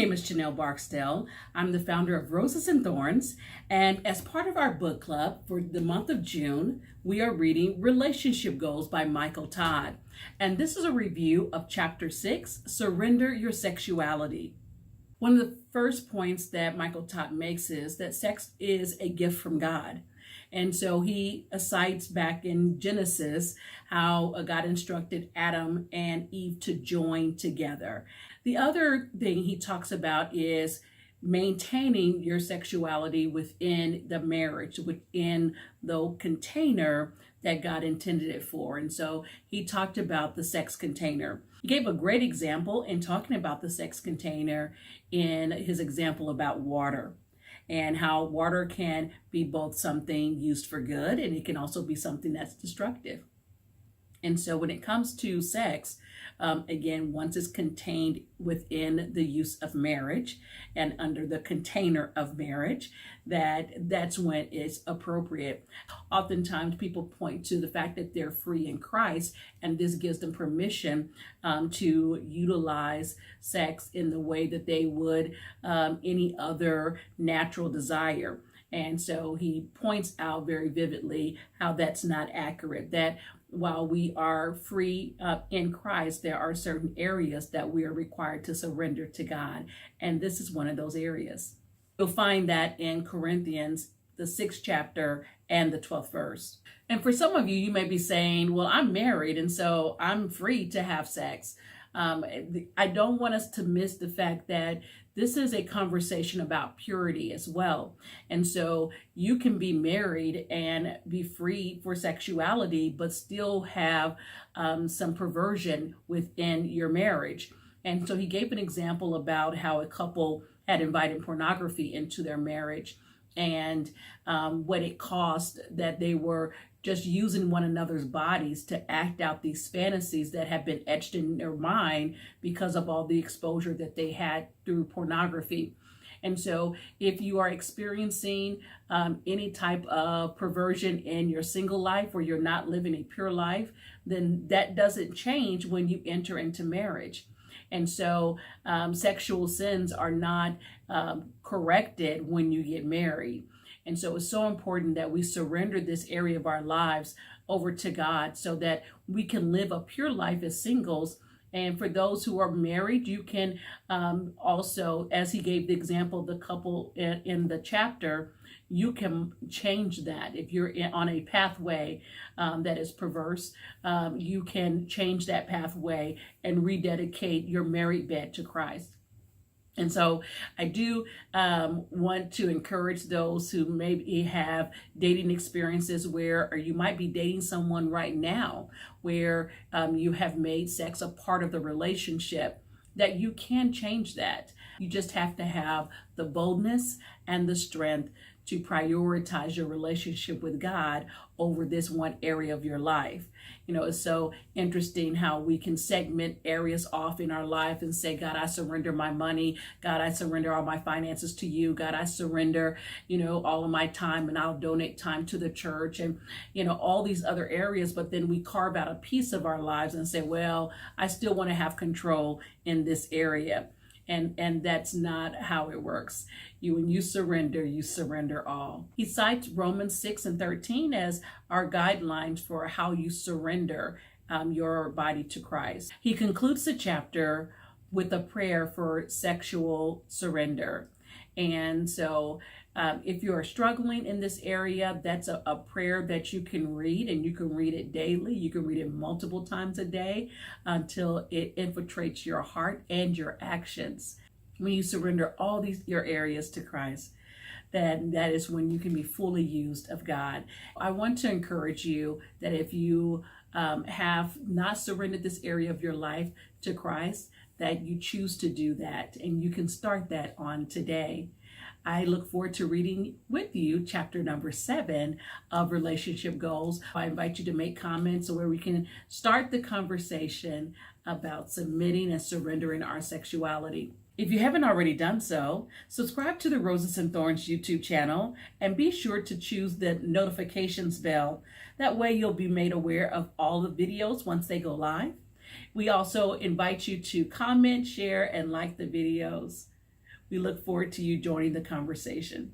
name is Janelle Barksdale. I'm the founder of Roses and Thorns, and as part of our book club for the month of June, we are reading Relationship Goals by Michael Todd. And this is a review of Chapter 6, Surrender Your Sexuality. One of the first points that Michael Todd makes is that sex is a gift from God. And so he cites back in Genesis how God instructed Adam and Eve to join together. The other thing he talks about is maintaining your sexuality within the marriage, within the container that God intended it for. And so he talked about the sex container. He gave a great example in talking about the sex container in his example about water, and how water can be both something used for good and it can also be something that's destructive. And so when it comes to sex, again, once it's contained within the use of marriage and under the container of marriage, that's when it's appropriate. Oftentimes people point to the fact that they're free in Christ, and this gives them permission to utilize sex in the way that they would any other natural desire. And so he points out very vividly how that's not accurate, that while we are free in Christ, there are certain areas that we are required to surrender to God. And this is one of those areas. You'll find that in Corinthians, the 6th chapter and the 12th verse. And for some of you, you may be saying, well, I'm married, and so I'm free to have sex. I don't want us to miss the fact that this is a conversation about purity as well. And so you can be married and be free for sexuality, but still have some perversion within your marriage. And so he gave an example about how a couple had invited pornography into their marriage, and what it cost, that they were just using one another's bodies to act out these fantasies that have been etched in their mind because of all the exposure that they had through pornography. And so if you are experiencing any type of perversion in your single life, or you're not living a pure life, then that doesn't change when you enter into marriage. And so sexual sins are not corrected when you get married. And so it's so important that we surrender this area of our lives over to God so that we can live a pure life as singles. And for those who are married, you can also, as he gave the example of the couple in the chapter, you can change that. If you're on a pathway that is perverse, you can change that pathway and rededicate your married bed to Christ. And so I do want to encourage those who maybe have dating experiences where, or you might be dating someone right now where you have made sex a part of the relationship, that you can change that. You just have to have the boldness and the strength to prioritize your relationship with God over this one area of your life. You know, it's so interesting how we can segment areas off in our life and say, God, I surrender my money. God, I surrender all my finances to you. God, I surrender, all of my time, and I'll donate time to the church, and, all these other areas. But then we carve out a piece of our lives and say, well, I still want to have control in this area. And that's not how it works. When you surrender all. He cites Romans 6:13 as our guidelines for how you surrender your body to Christ. He concludes the chapter with a prayer for sexual surrender. And so if you are struggling in this area, that's a prayer that you can read, and you can read it daily. You can read it multiple times a day until it infiltrates your heart and your actions. When you surrender all your areas to Christ, then that is when you can be fully used of God. I want to encourage you that if you have not surrendered this area of your life to Christ, that you choose to do that, and you can start that on today. I look forward to reading with you chapter number 7 of Relationship Goals. I invite you to make comments where we can start the conversation about submitting and surrendering our sexuality. If you haven't already done so, subscribe to the Roses and Thorns YouTube channel and be sure to choose the notifications bell. That way you'll be made aware of all the videos once they go live. We also invite you to comment, share, and like the videos. We look forward to you joining the conversation.